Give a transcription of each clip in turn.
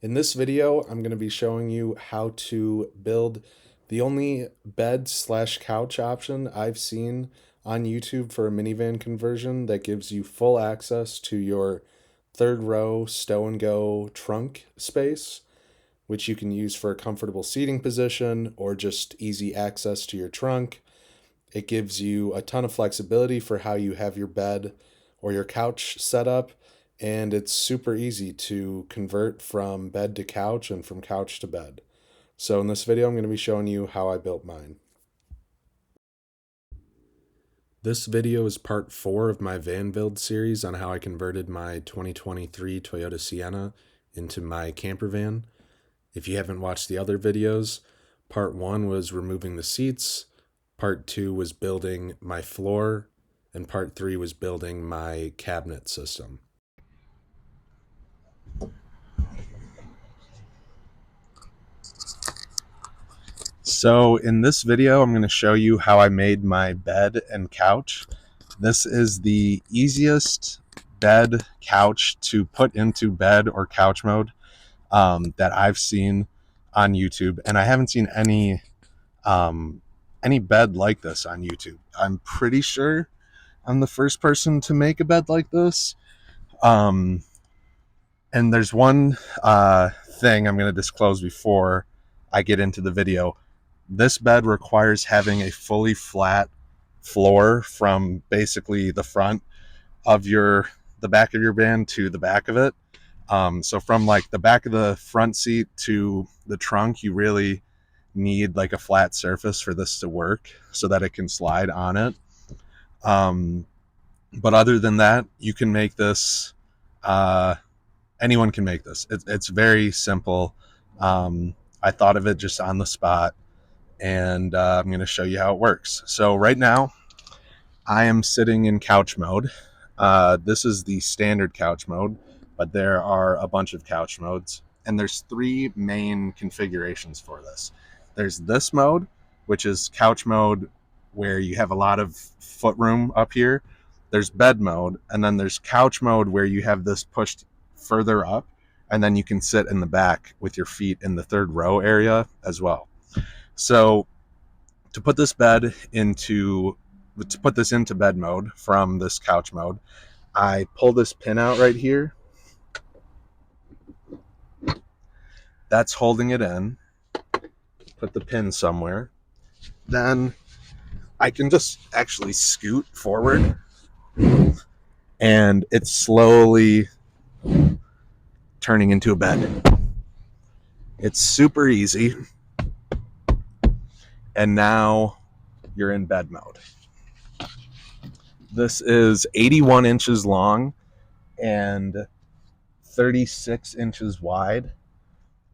In this video, I'm going to be showing you how to build the only bed slash couch option I've seen on YouTube for a minivan conversion that gives you full access to your third row stow and go trunk space, which you can use for a comfortable seating position or just easy access to your trunk. It gives you a ton of flexibility for how you have your bed or your couch set up, and it's super easy to convert from bed to couch and from couch to bed. So in this video, I'm going to be showing you how I built mine. This video is part 4 of my van build series on how I converted my 2023 Toyota Sienna into my camper van. If you haven't watched the other videos, part 1 was removing the seats, part 2 was building my floor, and part 3 was building my cabinet system. So in this video, I'm going to show you how I made my bed and couch. This is the easiest bed couch to put into bed or couch mode that I've seen on YouTube, and I haven't seen any bed like this on YouTube. I'm pretty sure I'm the first person to make a bed like this. And there's one thing I'm going to disclose before I get into the video. This bed requires having a fully flat floor from basically the front of the back of your van to the back of it. So from like the back of the front seat to the trunk, you really need like a flat surface for this to work so that it can slide on it. But other than that, you can make this, anyone can make this. It's very simple. I thought of it just on the spot, and I'm going to show you how it works. So right now, I am sitting in couch mode. This is the standard couch mode, but there are a bunch of couch modes, and there's 3 main configurations for this. There's this mode, which is couch mode where you have a lot of foot room up here. There's bed mode, and then there's couch mode where you have this pushed further up, and then you can sit in the back with your feet in the third row area as well. So to put this into bed mode from this couch mode, I pull this pin out right here. That's holding it in. Put the pin somewhere. Then I can just actually scoot forward, and it's slowly turning into a bed. It's super easy. And now you're in bed mode. This is 81 inches long and 36 inches wide.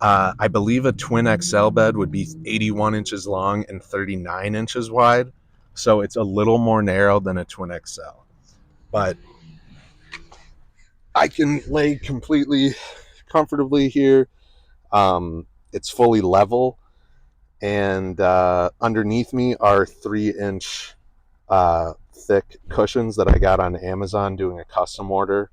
I believe a twin XL bed would be 81 inches long and 39 inches wide. So it's a little more narrow than a twin XL. But I can lay completely comfortably here. It's fully level. And underneath me are 3-inch thick cushions that I got on Amazon doing a custom order,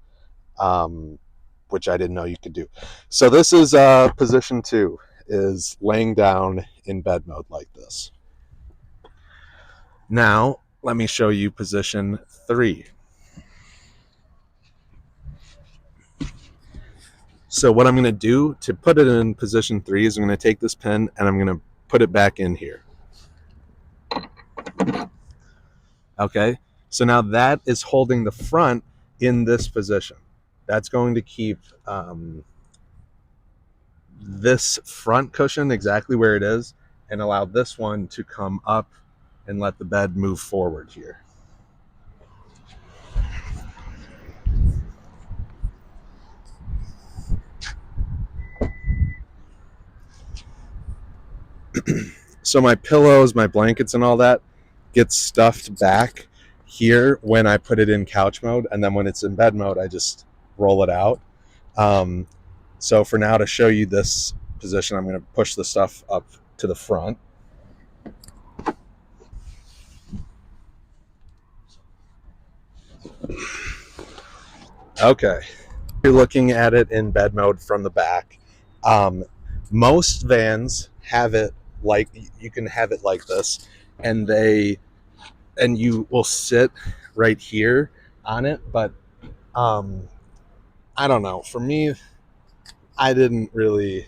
which I didn't know you could do. So this is position 2, is laying down in bed mode like this. Now let me show you position 3. So what I'm going to do to put it in position 3 is I'm going to take this pin and I'm going to put it back in here. Okay, so now that is holding the front in this position. That's going to keep this front cushion exactly where it is and allow this one to come up and let the bed move forward here. So my pillows, my blankets, and all that gets stuffed back here when I put it in couch mode, and then when it's in bed mode, I just roll it out. So for now, to show you this position, I'm going to push the stuff up to the front. Okay, you're looking at it in bed mode from the back. Most vans have it like, you can have it like this, and you will sit right here on it. But I don't know. For me, I didn't really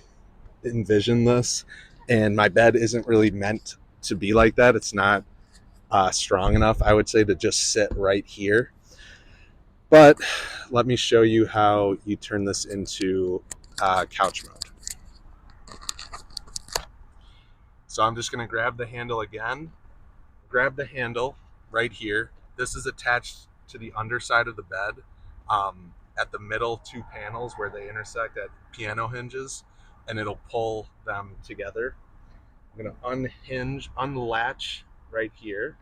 envision this, and my bed isn't really meant to be like that. It's not strong enough, I would say, to just sit right here. But let me show you how you turn this into couch mode. So I'm just going to grab the handle again, grab the handle right here. This is attached to the underside of the bed, at the middle two panels where they intersect at piano hinges, and it'll pull them together. I'm going to unlatch right here.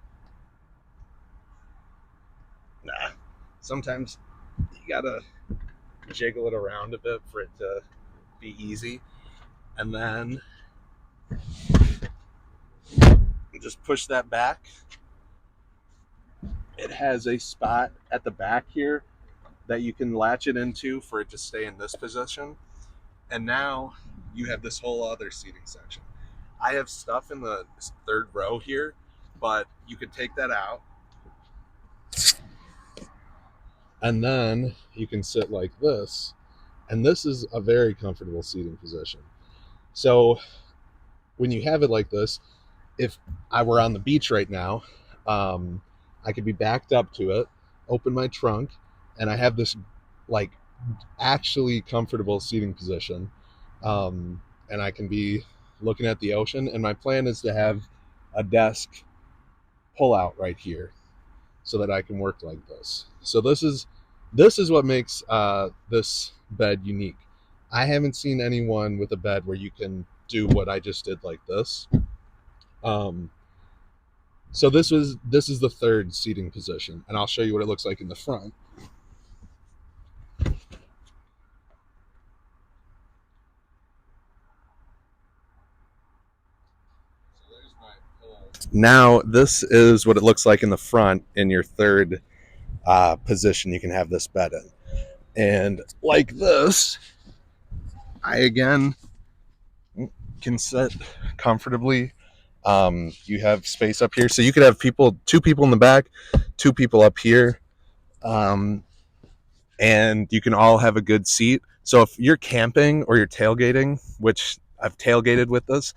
Sometimes you gotta jiggle it around a bit for it to be easy, and then just push that back. It has a spot at the back here that you can latch it into for it to stay in this position, and now you have this whole other seating section. I have stuff in the third row here, but you could take that out, and then you can sit like this, and this is a very comfortable seating position. So when you have it like this, if I were on the beach right now, I could be backed up to it, open my trunk, and I have this like actually comfortable seating position, and I can be looking at the ocean. And my plan is to have a desk pull out right here so that I can work like this. So this is what makes this bed unique. I haven't seen anyone with a bed where you can do what I just did like this. So this is the third seating position, and I'll show you what it looks like in the front. Now this is what it looks like in the front in your third position you can have this bed in. And like this, I again can sit comfortably. You have space up here, so you could have two people in the back, two people up here, and you can all have a good seat. So if you're camping or you're tailgating, which I've tailgated with this,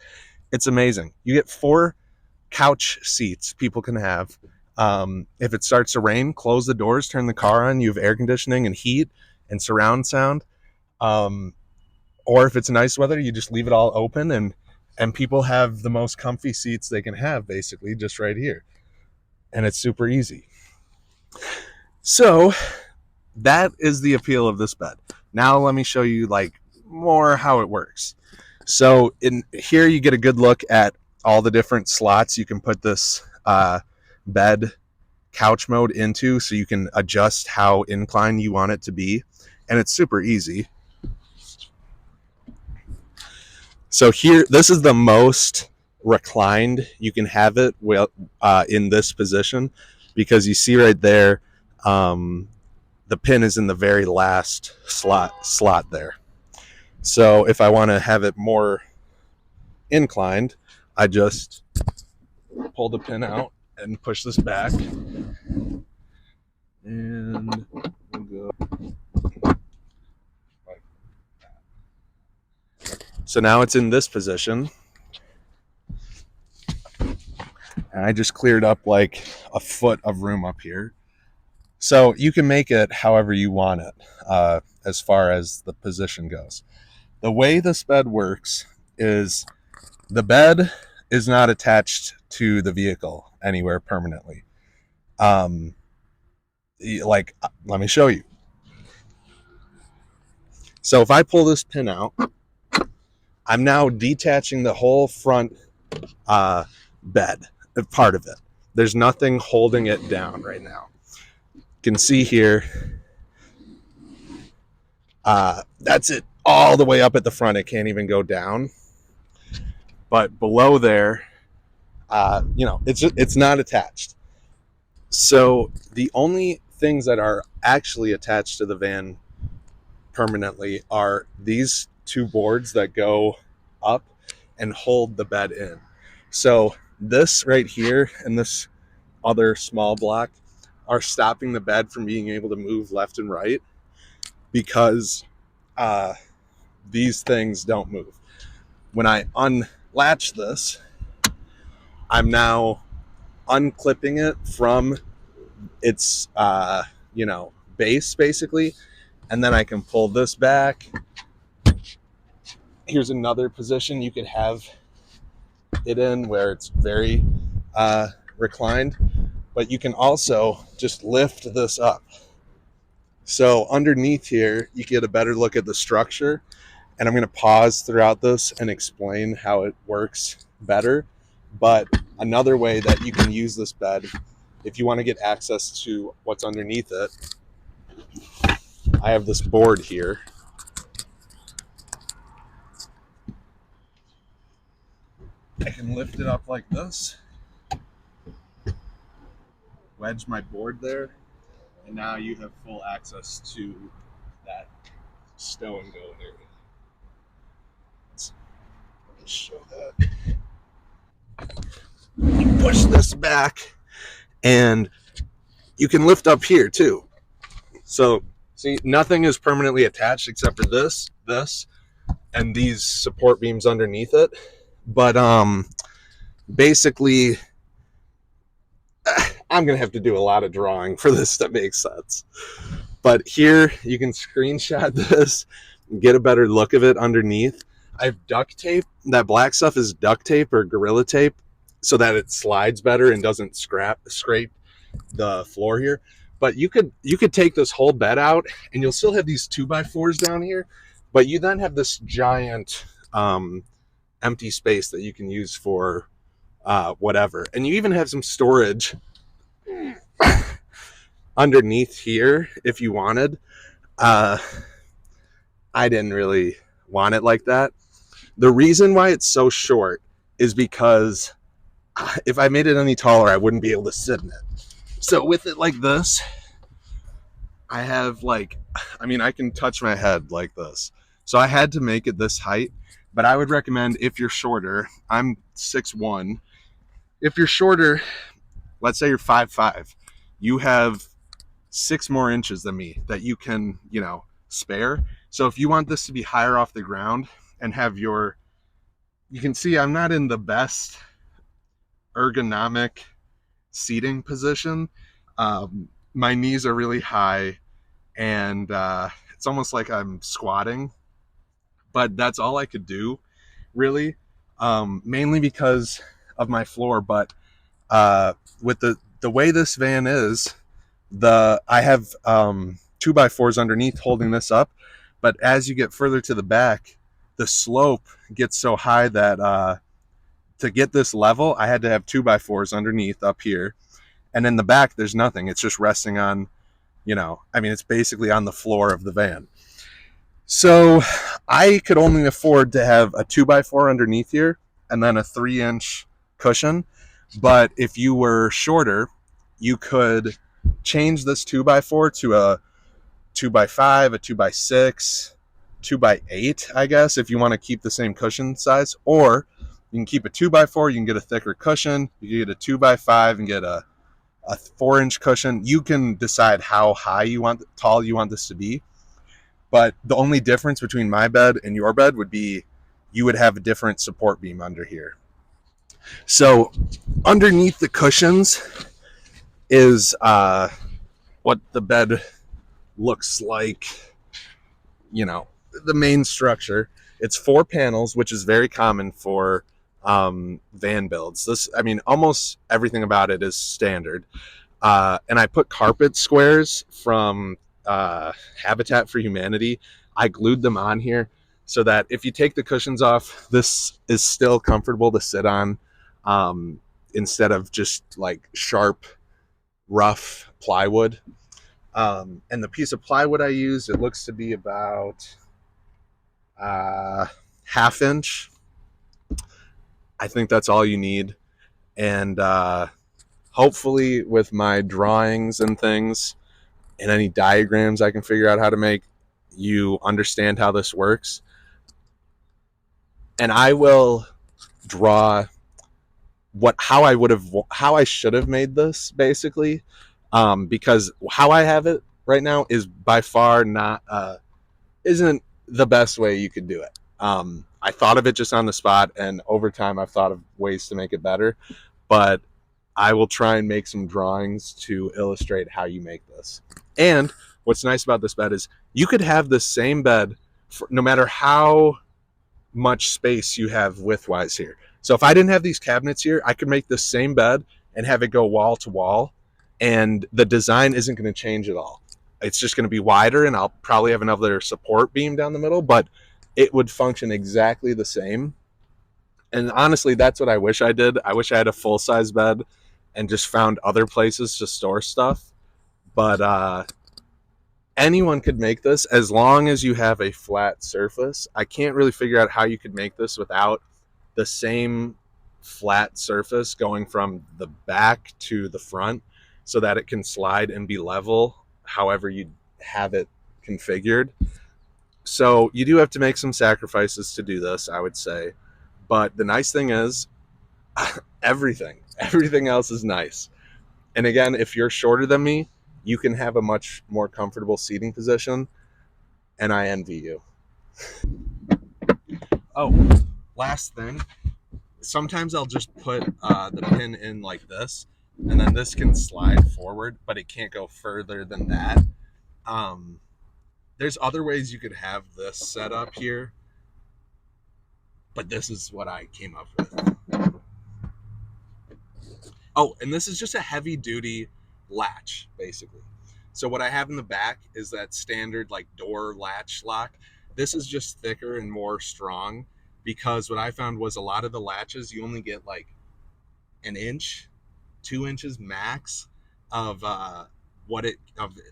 it's amazing. You get 4 couch seats people can have. If it starts to rain, close the doors, turn the car on. You have air conditioning and heat and surround sound. Or if it's nice weather, you just leave it all open, and people have the most comfy seats they can have, basically, just right here. And it's super easy. So that is the appeal of this bed. Now let me show you like more how it works. So in here you get a good look at all the different slots you can put this bed couch mode into, so you can adjust how inclined you want it to be, and it's super easy. So here, this is the most reclined you can have it in this position, because you see right there, the pin is in the very last slot there. So if I want to have it more inclined, I just pull the pin out and push this back, and we'll go like that. So now it's in this position, and I just cleared up like a foot of room up here. So you can make it however you want it, as far as the position goes. The way this bed works is the bed is not attached to the vehicle anywhere permanently. Like, let me show you. So if I pull this pin out, I'm now detaching the whole front bed, part of it. There's nothing holding it down right now. You can see here, that's it all the way up at the front. It can't even go down. But below there, it's not attached. So the only things that are actually attached to the van permanently are these two boards that go up and hold the bed in. So this right here and this other small block are stopping the bed from being able to move left and right because these things don't move. When I unlatch this, I'm now unclipping it from its base basically, and then I can pull this back. Here's another position you could have it in where it's very reclined, but you can also just lift this up. So underneath here, you get a better look at the structure, and I'm going to pause throughout this and explain how it works better. But another way that you can use this bed, if you want to get access to what's underneath it, I have this board here. I can lift it up like this, wedge my board there, and now you have full access to that stow and go area. Let's show that. You push this back, and you can lift up here too. So see, nothing is permanently attached except for this, and these support beams underneath it. But basically, I'm gonna have to do a lot of drawing for this to make sense. But here you can screenshot this and get a better look of it underneath. I have duct tape. That black stuff is duct tape or Gorilla Tape so that it slides better and doesn't scrape the floor here. But you could take this whole bed out and you'll still have these 2x4s down here, but you then have this giant empty space that you can use for whatever. And you even have some storage underneath here if you wanted. I didn't really want it like that. The reason why it's so short is because if I made it any taller, I wouldn't be able to sit in it. So with it like this, I have I can touch my head like this. So I had to make it this height, but I would recommend if you're shorter, I'm 6'1". If you're shorter, let's say you're 5'5", you have 6 more inches than me that you can, spare. So if you want this to be higher off the ground and have you can see I'm not in the best ergonomic seating position. My knees are really high and it's almost like I'm squatting, but that's all I could do really, mainly because of my floor. But with the way this van is, I have 2x4s underneath holding this up, but as you get further to the back, the slope gets so high that to get this level, I had to have 2x4s underneath up here, and in the back there's nothing. It's just resting on, it's basically on the floor of the van. So I could only afford to have a 2x4 underneath here and then a 3-inch cushion. But if you were shorter, you could change this 2x4 to a 2x5, a 2x6, 2x8, I guess, if you want to keep the same cushion size. Or you can keep a 2x4, you can get a thicker cushion. You can get a 2x5 and get a 4-inch cushion. You can decide how tall you want this to be. But the only difference between my bed and your bed would be you would have a different support beam under here. So underneath the cushions is what the bed looks like, the main structure. It's 4 panels, which is very common for van builds. Almost everything about it is standard. And I put carpet squares from Habitat for Humanity. I glued them on here so that if you take the cushions off, this is still comfortable to sit on, instead of just like sharp, rough plywood. And the piece of plywood I used, it looks to be about 1/2 inch. I think that's all you need. And hopefully with my drawings and things and any diagrams I can figure out how to make, you understand how this works. and I will draw how I should have made this basically, because how I have it right now is by far not isn't the best way you could do it. I thought of it just on the spot, and over time I've thought of ways to make it better, but I will try and make some drawings to illustrate how you make this. And what's nice about this bed is you could have the same bed for, no matter how much space you have widthwise here. So if I didn't have these cabinets here, I could make the same bed and have it go wall to wall, and the design isn't going to change at all. It's just going to be wider, and I'll probably have another support beam down the middle, but it would function exactly the same. And honestly, that's what I wish I did. I wish I had a full size bed and just found other places to store stuff. But anyone could make this as long as you have a flat surface. I can't really figure out how you could make this without the same flat surface going from the back to the front so that it can slide and be level however you have it configured. So you do have to make some sacrifices to do this, I would say. But the nice thing is everything else is nice. And again, if you're shorter than me, you can have a much more comfortable seating position, and I envy you. Oh, last thing. Sometimes I'll just put the pin in like this, and then this can slide forward, but it can't go further than that. Um, there's other ways you could have this set up here, but this is what I came up with. Oh, and this is just a heavy duty latch, basically. So what I have in the back is that standard like door latch lock. This is just thicker and more strong, because what I found was a lot of the latches you only get like an inch, 2 inches max of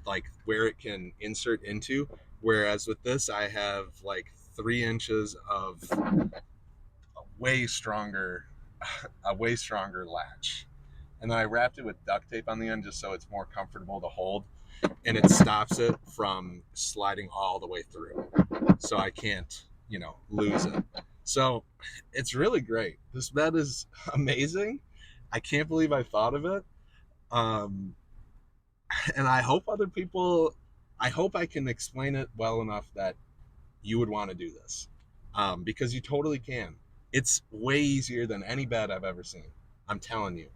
like where it can insert into. Whereas with this, I have like 3 inches of way stronger, a way stronger latch. And then I wrapped it with duct tape on the end just so it's more comfortable to hold, and it stops it from sliding all the way through. So I can't, lose it. So it's really great. This bed is amazing. I can't believe I thought of it. Um, and I hope I can explain it well enough that you would want to do this, because you totally can. It's way easier than any bed I've ever seen. I'm telling you.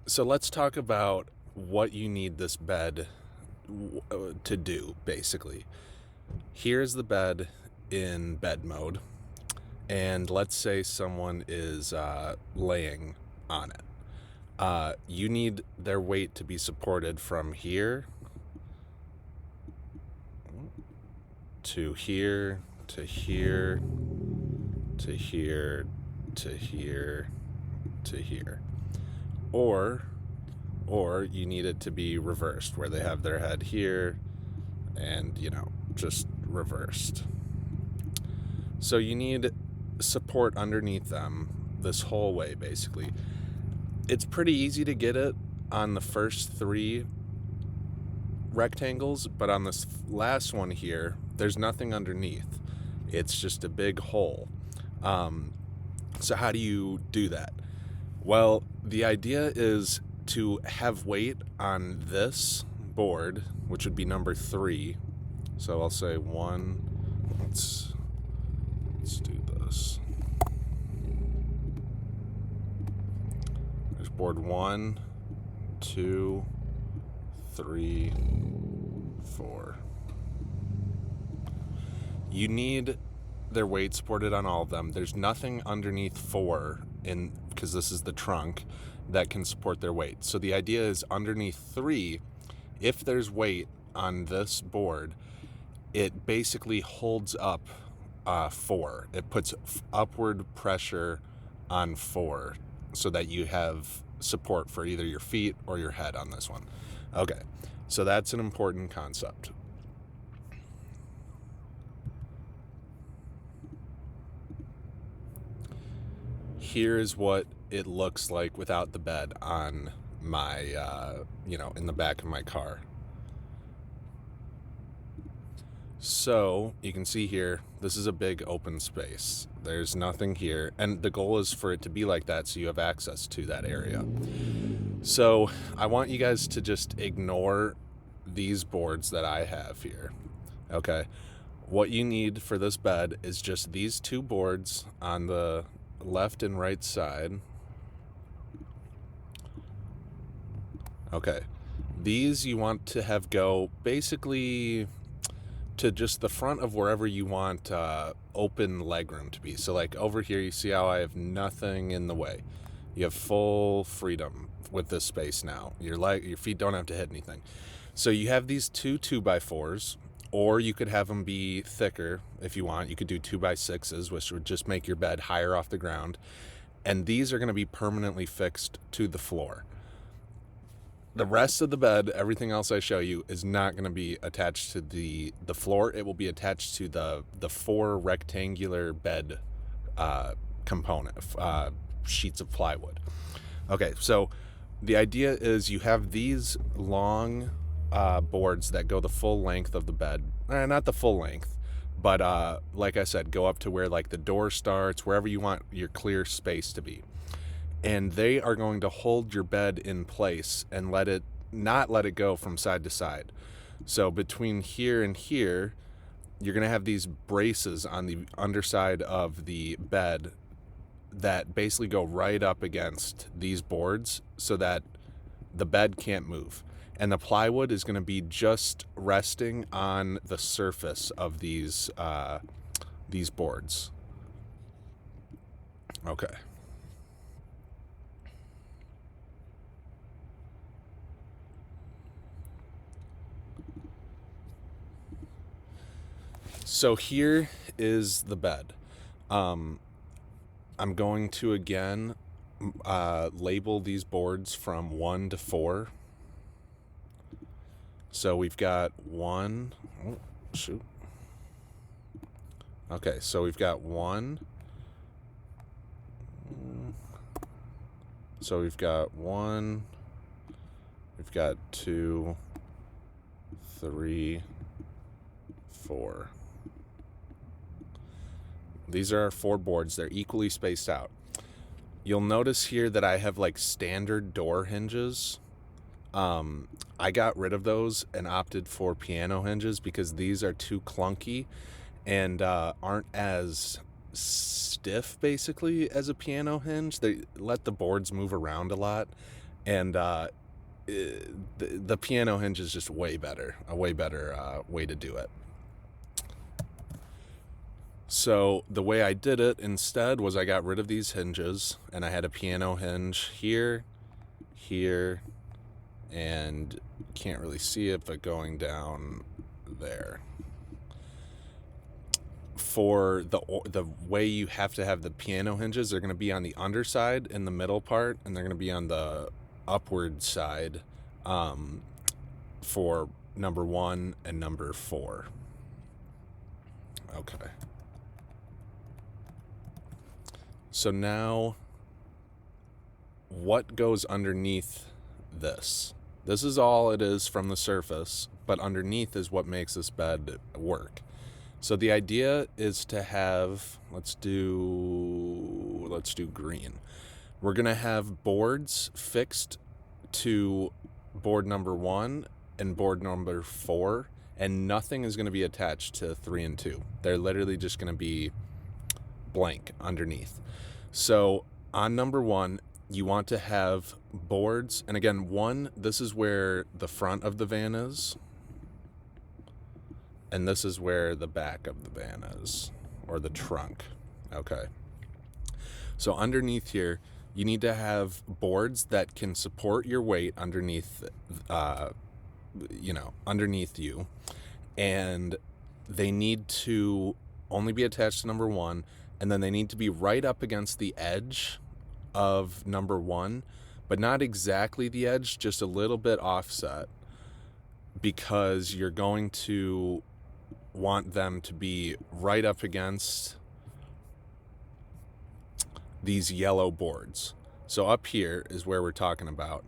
So let's talk about what you need this bed to do, basically. Here's the bed in bed mode, and let's say someone is laying on it. You need their weight to be supported from here to here to here to here to here to here. Or you need it to be reversed, where they have their head here and, just reversed. So you need support underneath them this whole way, basically. It's pretty easy to get it on the first 3 rectangles, but on this last one here, there's nothing underneath. It's just a big hole. So how do you do that? Well, the idea is to have weight on this board, which would be number 3. So I'll say 1. Let's do this. There's board 1, 2, 3, 4. You need their weight supported on all of them. There's nothing underneath 4 because this is the trunk that can support their weight. So the idea is underneath 3, if there's weight on this board, it basically holds up 4. It puts upward pressure on 4 so that you have support for either your feet or your head on this one. Okay, so that's an important concept. Here's what it looks like without the bed on my, in the back of my car. So you can see here, this is a big open space. There's nothing here, and the goal is for it to be like that so you have access to that area. So I want you guys to just ignore these boards that I have here. Okay, what you need for this bed is just these two boards on the left and right side. Okay, these you want to have go basically to just the front of wherever you want open legroom to be. So like over here, you see how I have nothing in the way. You have full freedom with this space now. Your feet don't have to hit anything. So you have these two 2x4s, or you could have them be thicker if you want. You could do 2x6s, which would just make your bed higher off the ground. And these are going to be permanently fixed to the floor. The rest of the bed, everything else I show you, is not going to be attached to the floor. It will be attached to the 4 rectangular bed component sheets of plywood. Okay, so the idea is you have these long boards that go the full length of the bed. Not the full length, but like I said, go up to where like the door starts, wherever you want your clear space to be. And they are going to hold your bed in place and not let it go from side to side. So between here and here, you're going to have these braces on the underside of the bed that basically go right up against these boards so that the bed can't move. And the plywood is going to be just resting on the surface of these boards. Okay. So here is the bed. I'm going to again label these boards from 1 to 4. So we've got 1. Oh, shoot. Okay, so we've got 1. So we've got 1. We've got 2, 3, 4. These are our 4 boards. They're equally spaced out. You'll notice here that I have like standard door hinges. I got rid of those and opted for piano hinges because these are too clunky and aren't as stiff basically as a piano hinge. They let the boards move around a lot, and the piano hinge is just a way better way to do it. So the way I did it instead was I got rid of these hinges and I had a piano hinge here, and can't really see it, but going down there. For the way you have to have the piano hinges, they're going to be on the underside in the middle part, and they're going to be on the upward side for number 1 and number 4. Okay. So now, what goes underneath this? This is all it is from the surface, but underneath is what makes this bed work. So the idea is to have, let's do green. We're going to have boards fixed to board number 1 and board number 4, and nothing is going to be attached to 3 and 2. They're literally just going to be blank underneath. So on number 1, you want to have boards, and again, 1, this is where the front of the van is, and this is where the back of the van is, or the trunk. Okay. So underneath here, you need to have boards that can support your weight underneath, underneath you, and they need to only be attached to number 1, and then they need to be right up against the edge of number 1, but not exactly the edge, just a little bit offset, because you're going to want them to be right up against these yellow boards. So up here is where we're talking about.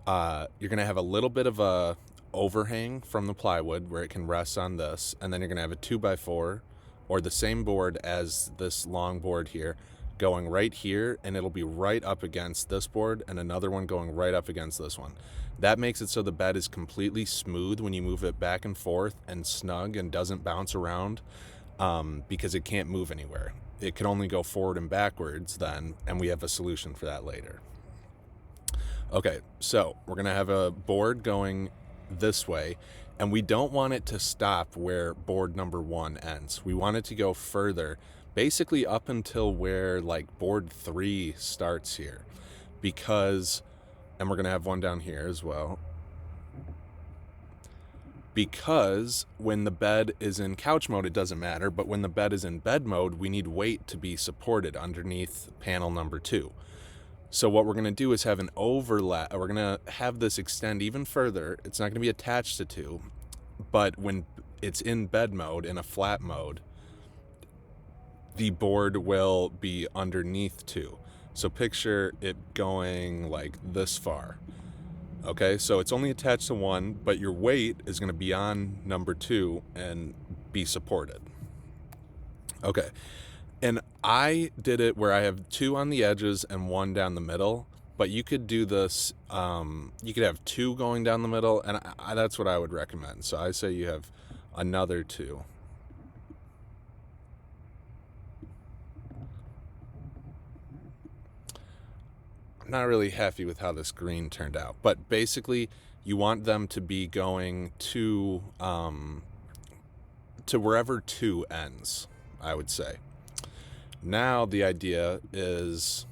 You're going to have a little bit of a overhang from the plywood where it can rest on this, and then you're going to have a 2x4 or the same board as this long board here going right here, and it'll be right up against this board, and another one going right up against this one. That makes it so the bed is completely smooth when you move it back and forth, and snug and doesn't bounce around, because it can't move anywhere. It can only go forward and backwards then, and we have a solution for that later. Okay, so we're gonna have a board going this way, and we don't want it to stop where board number 1 ends. We want it to go further, basically up until where like board 3 starts here, because, and we're gonna have one down here as well, because when the bed is in couch mode, it doesn't matter, but when the bed is in bed mode, we need weight to be supported underneath panel number 2. So what we're going to do is have an overlap. We're going to have this extend even further. It's not going to be attached to 2, but when it's in bed mode, in a flat mode, the board will be underneath 2. So picture it going like this far. Okay, so it's only attached to 1, but your weight is going to be on number 2 and be supported. Okay. And I did it where I have 2 on the edges and 1 down the middle, but you could do this, you could have 2 going down the middle, and that's what I would recommend. So I say you have another 2. I'm not really happy with how this green turned out, but basically you want them to be going to wherever 2 ends, I would say. Now the idea is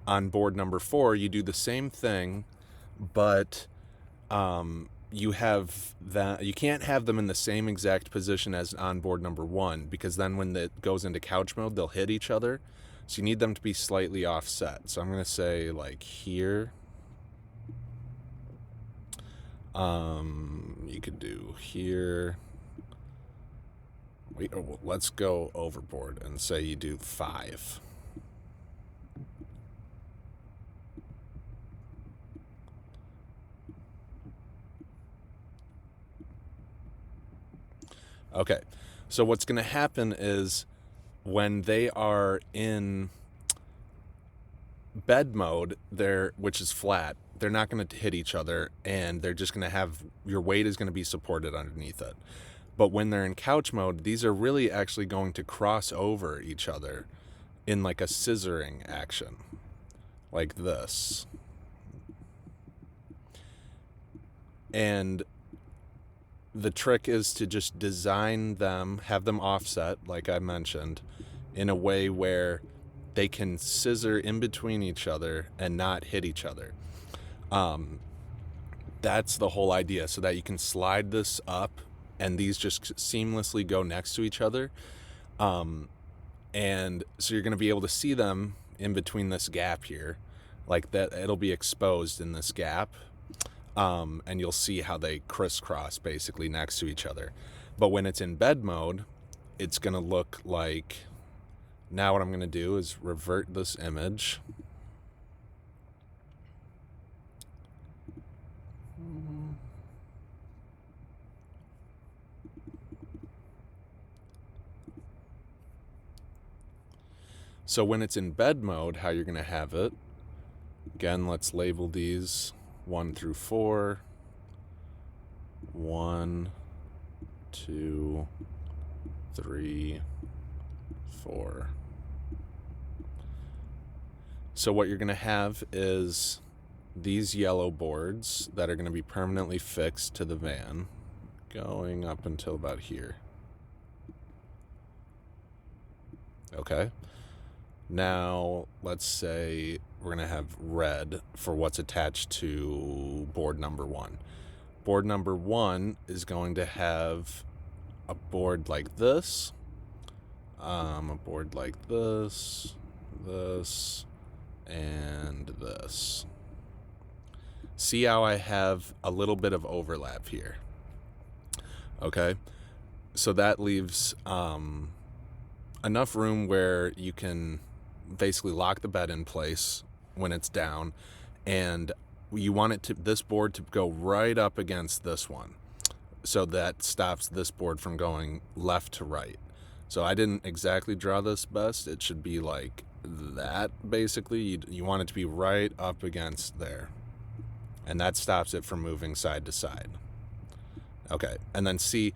on board number 4, you do the same thing, but you have that, you can't have them in the same exact position as on board number 1, because then when it goes into couch mode, they'll hit each other. So you need them to be slightly offset. So I'm going to say like here. You could do here. Let's go overboard and say you do 5. Okay, so what's going to happen is when they are in bed mode, which is flat, they're not going to hit each other, and they're just going to have, your weight is going to be supported underneath it. But when they're in couch mode, these are really actually going to cross over each other in like a scissoring action, like this. And the trick is to just design them, have them offset, like I mentioned, in a way where they can scissor in between each other and not hit each other. That's the whole idea, so that you can slide this up and these just seamlessly go next to each other. And so you're going to be able to see them in between this gap here, like that. It'll be exposed in this gap. And you'll see how they crisscross basically next to each other. But when it's in bed mode, it's going to look like, now what I'm going to do is revert this image. So when it's in bed mode, how you're going to have it, again, let's label these 1 through 4. 1, 2, 3, 4. So what you're going to have is these yellow boards that are going to be permanently fixed to the van, going up until about here. Okay. Now, let's say we're going to have red for what's attached to board number 1. Board number 1 is going to have a board like this, a board like this, and this. See how I have a little bit of overlap here? Okay, so that leaves enough room where you can basically lock the bed in place when it's down, and you want this board to go right up against this one. So that stops this board from going left to right. So I didn't exactly draw this best. It should be like that, basically. You want it to be right up against there. And that stops it from moving side to side. Okay, and then see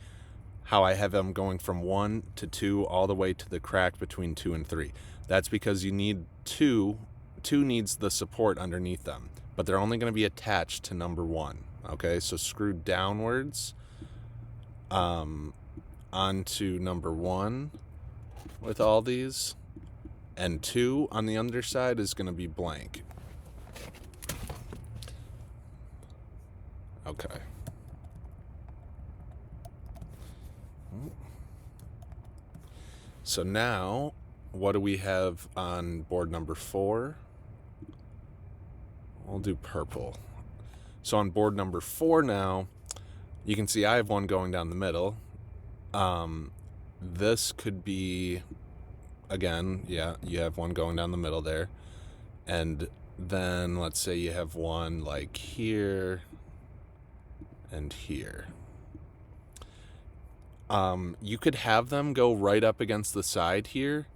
how I have them going from 1 to 2 all the way to the crack between 2 and 3. That's because you need 2 needs the support underneath them, but they're only going to be attached to number 1. Okay, so screw downwards onto number 1 with all these, and 2 on the underside is going to be blank. Okay. So now, what do we have on board number 4? We'll do purple. So on board number 4 now, you can see I have one going down the middle. This could be, again, yeah, you have one going down the middle there. And then let's say you have one like here and here. You could have them go right up against the side here,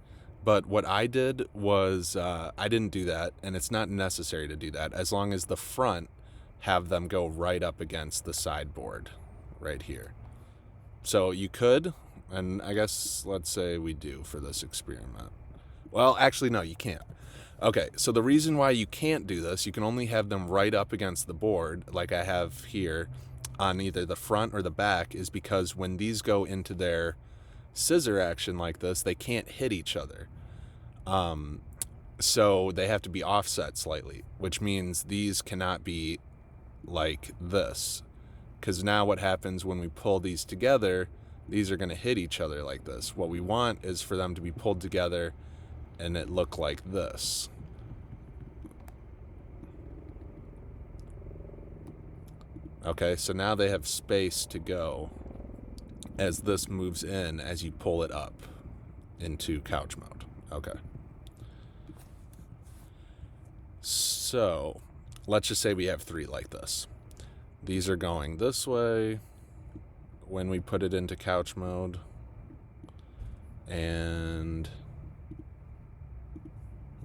but what I did was I didn't do that, and it's not necessary to do that as long as the front have them go right up against the sideboard right here. So you could, and I guess let's say we do for this experiment. Well, actually, no, you can't. Okay, so the reason why you can't do this, you can only have them right up against the board, like I have here, on either the front or the back, is because when these go into their scissor action like this, they can't hit each other. So they have to be offset slightly, which means these cannot be like this. Because now what happens when we pull these together, these are going to hit each other like this. What we want is for them to be pulled together and it look like this. Okay, so now they have space to go as this moves in as you pull it up into couch mode. Okay. So let's just say we have 3 like this. These are going this way when we put it into couch mode, and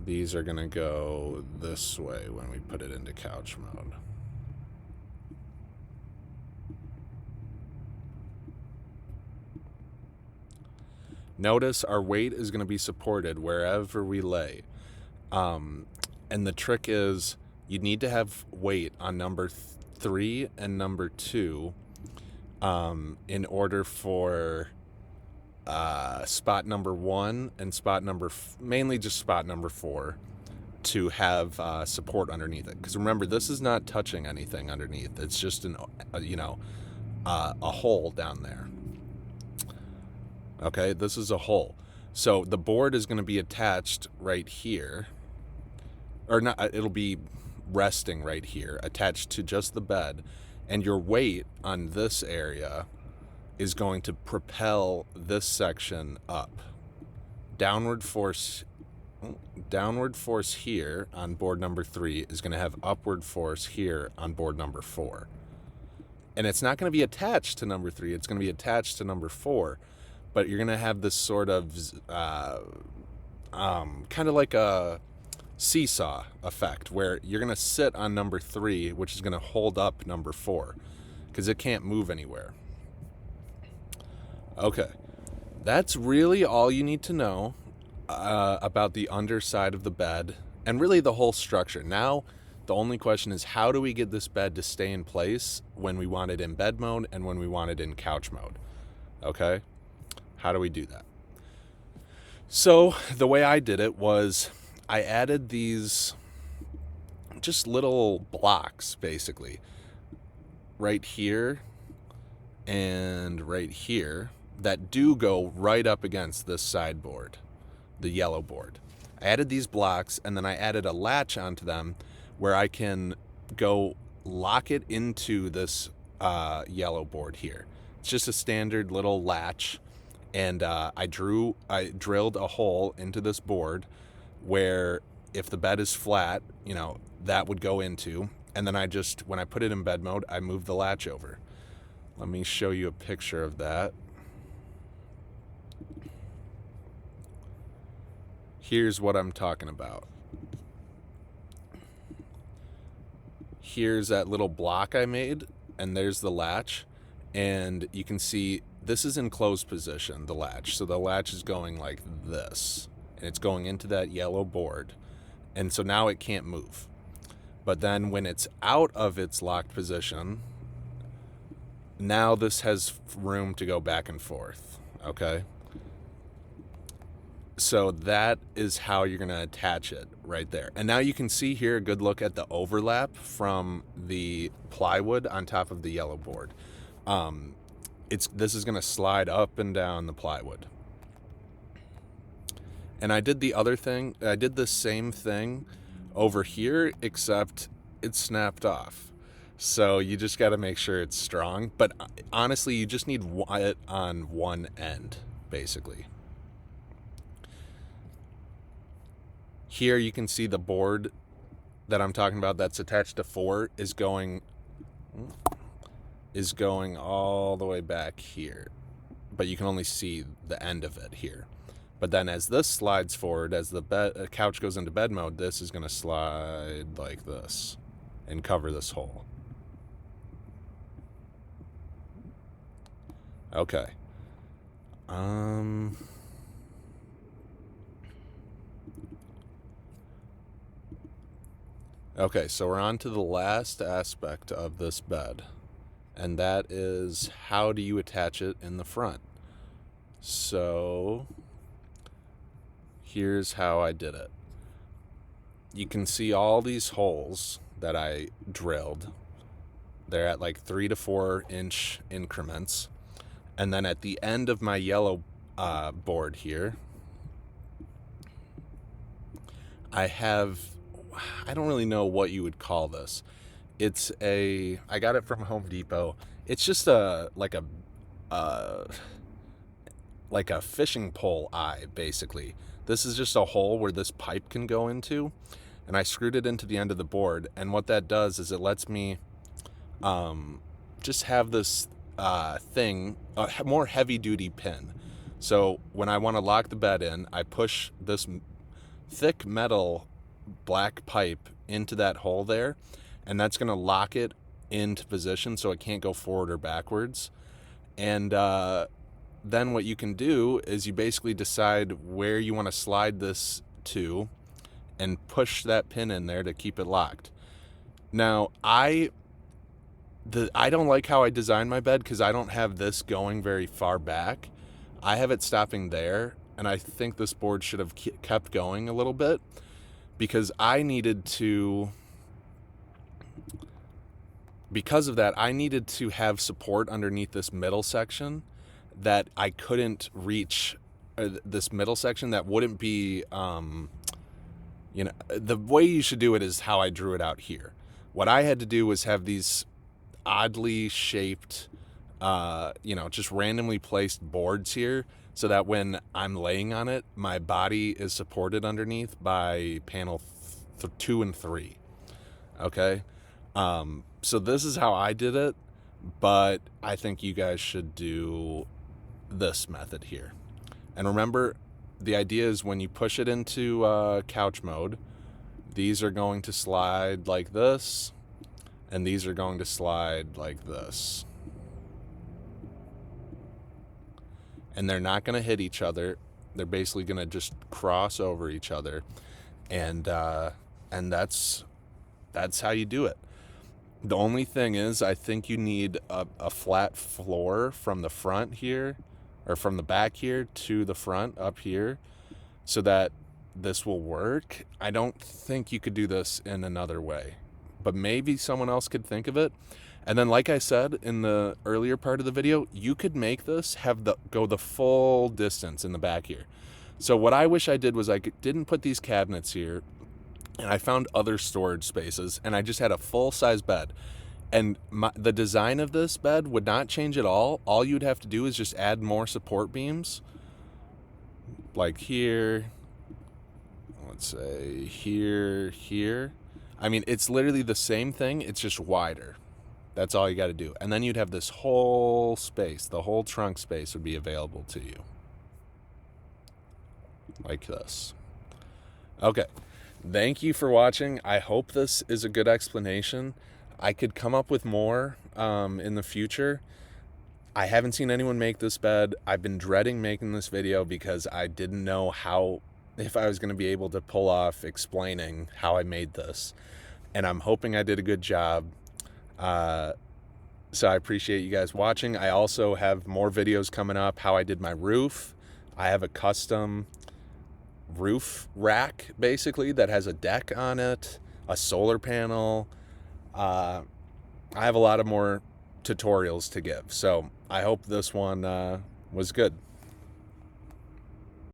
these are going to go this way when we put it into couch mode. Notice our weight is going to be supported wherever we lay. And the trick is you need to have weight on number 3 and number 2 in order for spot number 1 and spot number, mainly just spot number 4, to have support underneath it. Because remember, this is not touching anything underneath. It's just a hole down there. Okay, this is a hole. So the board is going to be attached right here, or not, it'll be resting right here, attached to just the bed, and your weight on this area is going to propel this section up. Downward force here on board number 3 is going to have upward force here on board number 4. And it's not going to be attached to number 3, it's going to be attached to number 4. But you're going to have this sort of kind of like a seesaw effect where you're going to sit on number 3, which is going to hold up number 4 because it can't move anywhere. Okay, that's really all you need to know about the underside of the bed and really the whole structure. Now, the only question is, how do we get this bed to stay in place when we want it in bed mode and when we want it in couch mode? Okay? How do we do that? So the way I did it was I added these just little blocks, basically, right here and right here, that do go right up against this sideboard, the yellow board. I added these blocks, and then I added a latch onto them where I can go lock it into this yellow board here. It's just a standard little latch. And I drilled a hole into this board where if the bed is flat, that would go into. And then when I put it in bed mode, I move the latch over. Let me show you a picture of that. Here's what I'm talking about. Here's that little block I made, and there's the latch. And you can see this is in closed position, the latch. So the latch is going like this, and it's going into that yellow board. And so now it can't move. But then when it's out of its locked position, now this has room to go back and forth, okay? So that is how you're going to attach it right there. And now you can see here a good look at the overlap from the plywood on top of the yellow board. This is going to slide up and down the plywood. And I did the same thing over here, except it snapped off. So you just got to make sure it's strong. But honestly, you just need it on one end, basically. Here you can see the board that I'm talking about that's attached to 4 is going all the way back here. But you can only see the end of it here. But then as this slides forward, as the couch goes into bed mode, this is going to slide like this and cover this hole. Okay. Okay, so we're on to the last aspect of this bed, and that is how do you attach it in the front. So here's how I did it. You can see all these holes that I drilled. They're at like 3 to 4 inch increments. And then at the end of my yellow board here, I don't really know what you would call this. I got it from Home Depot. It's just like a fishing pole eye, basically. This is just a hole where this pipe can go into, and I screwed it into the end of the board. And what that does is it lets me just have this thing, a more heavy-duty pin. So when I want to lock the bed in, I push this thick metal black pipe into that hole there, and that's going to lock it into position so it can't go forward or backwards. And then what you can do is you basically decide where you want to slide this to and push that pin in there to keep it locked. Now, I don't like how I designed my bed because I don't have this going very far back. I have it stopping there, and I think this board should have kept going a little bit because because of that, I needed to have support underneath this middle section that I couldn't reach. This middle section that wouldn't be, the way you should do it is how I drew it out here. What I had to do was have these oddly shaped, just randomly placed boards here so that when I'm laying on it, my body is supported underneath by panel 2 and 3. Okay? So this is how I did it, but I think you guys should do this method here. And remember, the idea is when you push it into couch mode, these are going to slide like this, and these are going to slide like this. And they're not going to hit each other. They're basically going to just cross over each other. And that's how you do it. The only thing is, I think you need a flat floor from the front here, or from the back here to the front up here, so that this will work. I don't think you could do this in another way, but maybe someone else could think of it. And then, like I said in the earlier part of the video, you could make this go the full distance in the back here. So what I wish I did was I didn't put these cabinets here, and I found other storage spaces, and I just had a full-size bed. And the design of this bed would not change at all. All you'd have to do is just add more support beams, like here, let's say here. I mean, it's literally the same thing, it's just wider. That's all you got to do. And then you'd have this whole space, the whole trunk space would be available to you. Like this. Okay. Thank you for watching. I hope this is a good explanation. I could come up with more in the future. I haven't seen anyone make this bed. I've been dreading making this video because I didn't know if I was going to be able to pull off explaining how I made this. And I'm hoping I did a good job. So I appreciate you guys watching. I also have more videos coming up, how I did my roof. I have a custom roof rack, basically, that has a deck on it, a solar panel. I have a lot of more tutorials to give. So I hope this one was good.